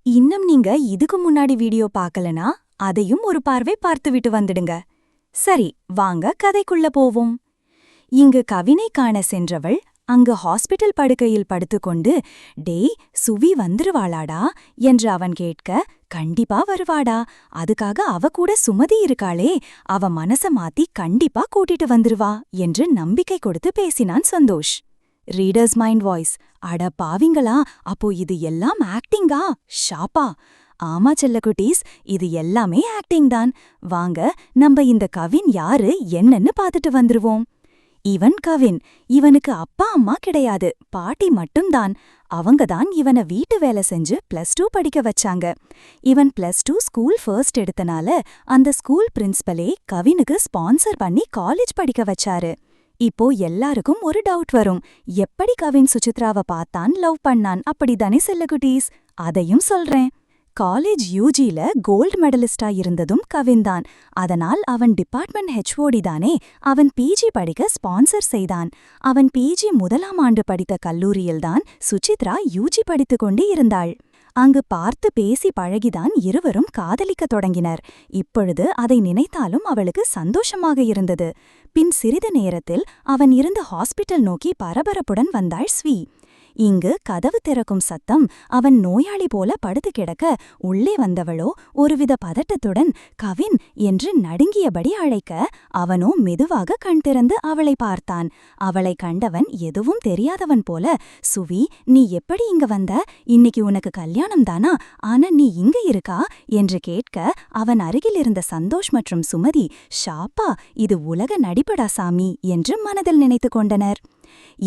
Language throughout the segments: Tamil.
இன்னும் நீங்க இதுக்கு முன்னாடி வீடியோ பார்க்கலனா அதையும் ஒரு பார்வை பார்த்துவிட்டு வந்துடுங்க. சரி, வாங்க கதைக்குள்ள போவோம். இங்கு கவினை காண சென்றவள் அங்கு ஹாஸ்பிட்டல் படுக்கையில் படுத்துக்கொண்டு, டேய் சுவி வந்துருவாளாடா என்று அவன் கேட்க, கண்டிப்பா வருவாடா, அதுக்காக அவ கூட சுமதி இருக்காளே, அவ மனச மாத்தி கண்டிப்பா கூட்டிட்டு வந்துருவா என்று நம்பிக்கை கொடுத்து பேசினான் சந்தோஷ். ரீடர்ஸ் மைண்ட் வாய்ஸ்: அட பாவிங்களா, அப்போ இது எல்லாம் ஆக்டிங்கா? ஷாப்பா? ஆமா செல்லக்குட்டீஸ், இது எல்லாமே ஆக்டிங் தான். வாங்க நம்ம இந்த கவின் யாரு என்னன்னு பாத்துட்டு வந்துருவோம். இவன் கவின். இவனுக்கு அப்பா அம்மா கிடையாது, பாட்டி மட்டும்தான். அவங்கதான் இவனை வீட்டு வேலை செஞ்சு +2 படிக்க வச்சாங்க. இவன் +2 ஸ்கூல் ஃபர்ஸ்ட் எடுத்தனால அந்த ஸ்கூல் பிரின்ஸ்பலே கவினுக்கு ஸ்பான்சர் பண்ணி காலேஜ் படிக்க வச்சாரு. இப்போ எல்லாருக்கும் ஒரு டவுட் வரும், எப்படி கவின் சுசித்ராவை பார்த்தான், லவ் பண்ணான், அப்படிதானே செல்லக்குட்டீஸ்? அதையும் சொல்றேன். காலேஜ் யூஜில கோல்டு மெடலிஸ்டா இருந்ததும் கவின்தான். அதனால் அவன் டிபார்ட்மெண்ட் HOD தானே, அவன் பிஜி படிக்க ஸ்பான்சர் செய்தான். அவன் பிஜி முதலாம் ஆண்டு படித்த கல்லூரியில்தான் சுசித்ரா யூஜி படித்துக் கொண்டு இருந்தாள். அங்கு பார்த்து பேசி பழகிதான் இருவரும் காதலிக்கத் தொடங்கினர். இப்பொழுது அதை நினைத்தாலும் அவளுக்கு சந்தோஷமாக இருந்தது. பின் சிறிது நேரத்தில் அவன் இருந்த ஹாஸ்பிட்டல் நோக்கி பரபரப்புடன் வந்தாள் ஸ்வீ. இங்கு கதவு திறக்கும் சத்தம். அவன் நோயாளி போல படுத்து கிடக்க உள்ளே வந்தவளோ ஒருவித பதட்டத்துடன் கவின் என்று நடுங்கியபடி அழைக்க, அவனோ மெதுவாக கண் திறந்து அவளை பார்த்தான். அவளை கண்டவன் எதுவும் தெரியாதவன் போல, சுவி நீ எப்படி இங்க வந்த? இன்னைக்கு உனக்கு கல்யாணம் தானா? ஆனா நீ இங்க இருக்கா என்று கேட்க, அவன் அருகிலிருந்த சந்தோஷ் மற்றும் சுமதி, ஷாப்பா இது உலக நடிப்படா சாமி என்று மனதில் நினைத்து கொண்டனர்.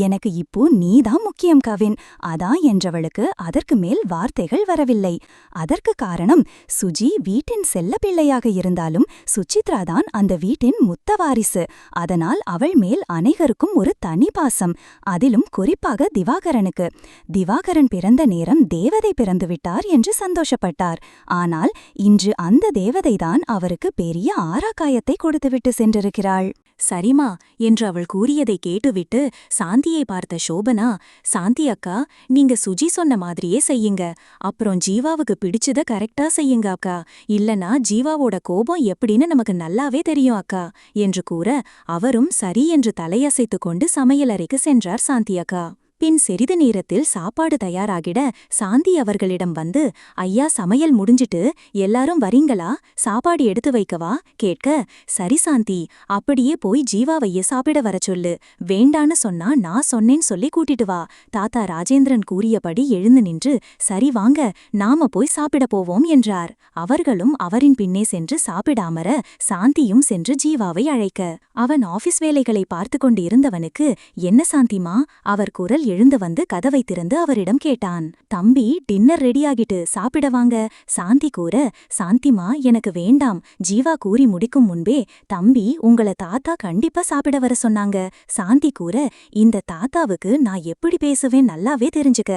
எனக்கு இப்போ நீதான் முக்கியம் கவின், அதான் என்றவளுக்கு அதற்கு மேல் வார்த்தைகள் வரவில்லை. அதற்கு காரணம், சுஜி வீட்டின் செல்ல பிள்ளையாக இருந்தாலும் சுசித்ராதான் அந்த வீட்டின் முத்த வாரிசு. அதனால் அவள் மேல் அனைவருக்கும் ஒரு தனி பாசம். அதிலும் குறிப்பாக திவாகரனுக்கு. திவாகரன் பிறந்த நேரம் தேவதை பிறந்துவிட்டார் என்று சந்தோஷப்பட்டார். ஆனால் இன்று அந்த தேவதைதான் அவருக்கு பெரிய ஆராக்காயத்தை கொடுத்துவிட்டு சென்றிருக்கிறாள். சரிமா என்று அவள் கூறியதை கேட்டுவிட்டு சாந்தியை பார்த்த சோபனா, சாந்தி அக்கா, நீங்க சுஜி சொன்ன மாதிரியே செய்யுங்க. அப்புறம் ஜீவாவுக்கு பிடிச்சத கரெக்டா செய்யுங்க அக்கா. இல்லனா ஜீவாவோட கோபம் எப்படின்னு நமக்கு நல்லாவே தெரியும் அக்கா என்று கூற, அவரும் சரி என்று தலையசைத்துக் கொண்டு சமையலறைக்கு சென்றார் சாந்தி அக்கா. பின் சிறிது நேரத்தில் சாப்பாடு தயாராகிட சாந்தி அவர்களிடம் வந்து, ஐயா சமையல் முடிஞ்சிட்டு எல்லாரும் வரீங்களா, சாப்பாடு எடுத்து வைக்கவா கேட்க, சரி சாந்தி, அப்படியே போய் ஜீவாவைய சாப்பிட வர சொல்லு. வேண்டான்னு சொன்னா நான் சொன்னேன்னு சொல்லி கூட்டிட்டு வா. தாத்தா ராஜேந்திரன் கூறியபடி எழுந்து நின்று, சரி வாங்க நாம போய் சாப்பிட போவோம் என்றார். அவர்களும் அவரின் பின்னே சென்று சாப்பிடாமற சாந்தியும் சென்று ஜீவாவை அழைக்க, அவன் ஆபீஸ் வேலைகளை பார்த்து கொண்டு இருந்தவனுக்கு, என்ன சாந்திமா? அவர் குரல் எழுந்து வந்து கதவை திறந்து அவரிடம் கேட்டான். தம்பி டின்னர் ரெடியாகிட்டு சாப்பிட வாங்க. சாந்தி கூற, சாந்திமா எனக்கு வேண்டாம். ஜீவா கூறி முடிக்கும் முன்பே, தம்பி உங்கள தாத்தா கண்டிப்பா சாப்பிட வர சொன்னாங்க. சாந்தி கூற, இந்த தாத்தாவுக்கு நான் எப்படி பேசுவேன் நல்லாவே தெரிஞ்சுக்க.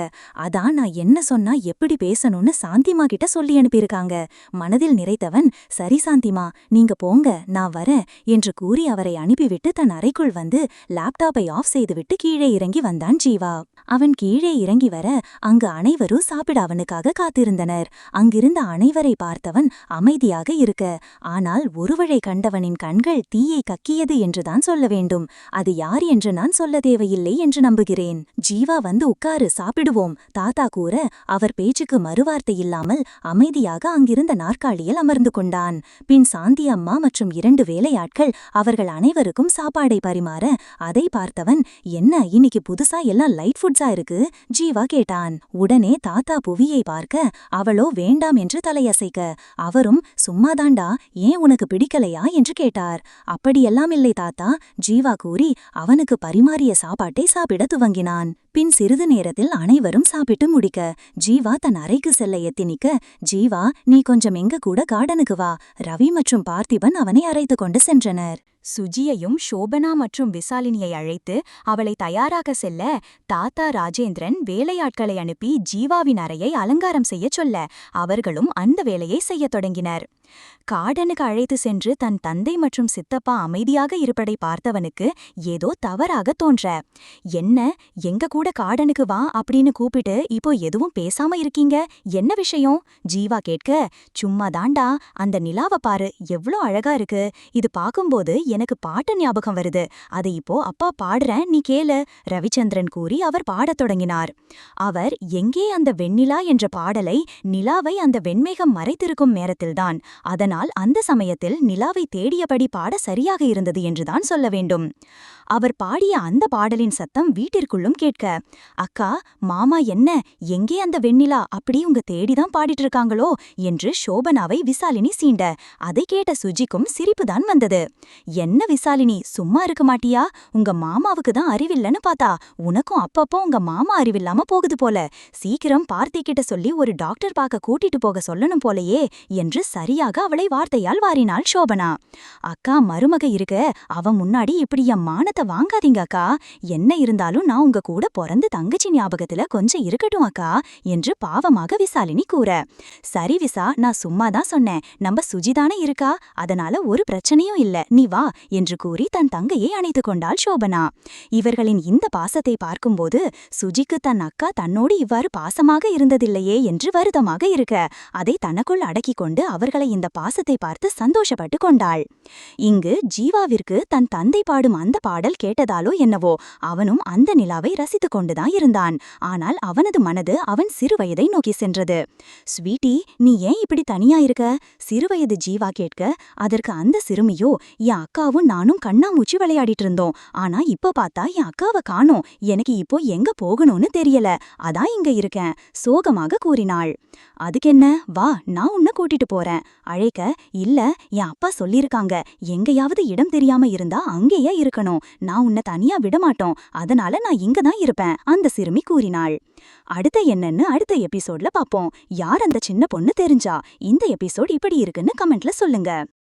அதான் நான் என்ன சொன்னா எப்படி பேசணும்னு சாந்திமா கிட்ட சொல்லி அனுப்பியிருக்காங்க. மனதில் நிறைத்தவன், சரி சாந்திமா நீங்க போங்க நான் வரேன் என்று கூறி அவரை அனுப்பிவிட்டு தன் அறைக்குள் வந்து லேப்டாப்பை ஆஃப் செய்துவிட்டு கீழே இறங்கி வந்தான் ஜீவா. அவன் கீழே இறங்கி வர அங்கு அனைவரும் சாப்பிட அவனுக்காக காத்திருந்தனர். அங்கிருந்த அனைவரை பார்த்தவன் அமைதியாக இருக்க, ஆனால் ஒருவரை கண்டவனின் கண்கள் தீயை கக்கியது என்றுதான் சொல்ல வேண்டும். அது யார் என்று நான் சொல்ல தேவையில்லை என்று நம்புகிறேன். ஜீவா வந்து உட்காரு சாப்பிடுவோம் தாத்தா கூற, அவர் பேச்சுக்கு மறுவார்த்தை இல்லாமல் அமைதியாக அங்கிருந்த நாற்காலியில் அமர்ந்து கொண்டான். பின் சாந்தி அம்மா மற்றும் 2 வேலையாட்கள் அவர்கள் அனைவருக்கும் சாப்பாடை பரிமாற, அதை பார்த்தவன், என்ன இன்னைக்கு புதுசா எல்லாம் லைட் ஃபுட்ஸா இருக்கு ஜீவா கேட்டான். உடனே தாத்தா புவியை பார்க்க, அவளோ வேண்டாம் என்று தலையசைக்க, அவரும் சும்மாதாண்டா, ஏன் உனக்கு பிடிக்கலையா என்று கேட்டார். அப்படியெல்லாம் இல்லை தாத்தா ஜீவா கூறி அவனுக்கு பரிமாறிய சாப்பாட்டை சாப்பிட துவங்கினான். பின் சிறிது நேரத்தில் அனைவரும் சாப்பிட்டு முடிக்க ஜீவா தன் அறைக்கு செல்ல எத்தினிக்க, ஜீவா நீ கொஞ்சம் எங்க கூட கார்டனுக்கு வா. ரவி மற்றும் பார்த்திபன் அவனை அழைத்து கொண்டு சென்றனர். சுஜியையும் சோபனா மற்றும் விசாலினியை அழைத்து அவளை தயாராக செல்ல தாத்தா ராஜேந்திரன் வேலையாட்களை அனுப்பி ஜீவாவின் அறையை அலங்காரம் செய்யச் சொல்ல அவர்களும் அந்த வேலையை செய்யத் தொடங்கினர். கார்டனுக்கு அழைத்து சென்று தன் தந்தை மற்றும் சித்தப்பா அமைதியாக இருப்பதை பார்த்தவனுக்கு ஏதோ தவறாக தோன்ற, என்ன எங்க கூட கார்டனுக்கு வா அப்படின்னு கூப்பிட்டு இப்போ எதுவும் பேசாம இருக்கீங்க, என்ன விஷயம்? ஜீவா கேட்க, சும்மா தாண்டா, அந்த நிலாவை பாரு, எவ்ளோ அழகா இருக்கு, இது பாக்கும்போது எனக்கு பாட்டு ஞாபகம் வருது, அதை இப்போ அப்பா பாடுறேன், நீ கேளு, ரவிச்சந்திரன் கூறி அவர் பாடத் தொடங்கினார். அவர் எங்கே அந்த வெண்ணிலா என்ற பாடலை நிலாவை அந்த வெண்மேகம் மறைத்திருக்கும் நேரத்தில்தான், அதனால் அந்த சமயத்தில் நிலாவை தேடியபடி பாட சரியாக இருந்தது என்றுதான் சொல்ல வேண்டும். அவர் பாடிய அந்த பாடலின் சத்தம் வீட்டிற்குள்ளும் கேட்க, அக்கா மாமா என்ன எங்கே அந்த வெண்ணிலா அப்படி உங்க தேடிதான் பாடிட்டு இருக்காங்களோ என்று சோபனாவை விசாலினி சீண்ட, அதை கேட்ட சுஜிக்கும் சிரிப்புதான் வந்தது. என்ன விசாலினி, சும்மா இருக்க மாட்டியா? உங்க மாமாவுக்கு தான் அறிவில்லன்னு பார்த்தா உனக்கும் அப்பப்போ உங்க மாமா அறிவில்லாம போகுது போல, சீக்கிரம் பார்த்திகிட்ட சொல்லி ஒரு டாக்டர் பார்க்க கூட்டிட்டு போக சொல்லணும் போலையே என்று சரியாக அவளை வார்த்தையால் வாரினாள் சோபனா. அக்கா மருமக இருக்க அவ முன்னாடி இப்படி என் மானத்தை வாங்காதீங்க அக்கா, என்ன இருந்தாலும் நான் உங்க கூட பிறந்து தங்கச்சி ஞாபகத்துல கொஞ்சம் இருக்கட்டும் அக்கா என்று பாவமாக விசாலினி கூற, சரி விசா, நான் சும்மாதான் சொன்னேன், நம்ம சுஜிதானே இருக்கா, அதனால ஒரு பிரச்சனையும் இல்ல, நீ வா என்று கூறி தன் தங்கையை அணைத்துக் கொண்டாள் சோபனா. இவர்களின் இந்த பாசத்தை பார்க்கும்போது சுஜிக்கு தன் அக்கா தன்னோடு இவ்வாறு பாசமாக இருந்ததில்லையே என்று வருத்தமாக இருக்க, அதை தனக்குள் அடக்கிக் கொண்டு அவர்களை இந்த பாசத்தை பார்த்து சந்தோஷப்பட்டு கொண்டாள். இங்கு ஜீவாவிற்கு தன் தந்தை பாடும் அந்த பாடல் கேட்டதாலோ என்னவோ அவனும் அந்த நிலாவை ரசித்துக் கொண்டுதான் இருந்தான். ஆனால் அவனது மனது அவன் சிறுவயதை நோக்கி சென்றது. ஸ்வீட்டி, நீ ஏன் இப்படி தனியா இருக்க? சிறுவயது ஜீவா கேட்க, அதற்கு அந்த சிறுமியோ, என் அக்காவும் நானும் கண்ணாமூச்சி விளையாடிட்டு இருந்தோம், ஆனா இப்ப பார்த்தா என் அக்காவை காணோம், எனக்கு இப்போ எங்க போகணும்னு தெரியல, அதான் இங்க இருக்கேன் சோகமாக கூறினாள். அதுக்கென்ன, வா நான் உன்னை கூட்டிட்டு போறேன். அழைக்க, இல்ல என் அப்பா சொல்லிருக்காங்க, எங்கேயாவது இடம் தெரியாம இருந்தா அங்கேயே இருக்கணும், நான் உன்னை தனியா விடமாட்டோம், அதனால நான் இங்கதான் இருப்பேன் அந்த சிறுமி கூறினாள். அடுத்த என்னன்னு அடுத்த எபிசோட்ல பாப்போம். யார் அந்த சின்ன பொண்ணு தெரிஞ்சா இந்த எபிசோட் இப்படி இருக்குன்னு கமெண்ட்ல சொல்லுங்க.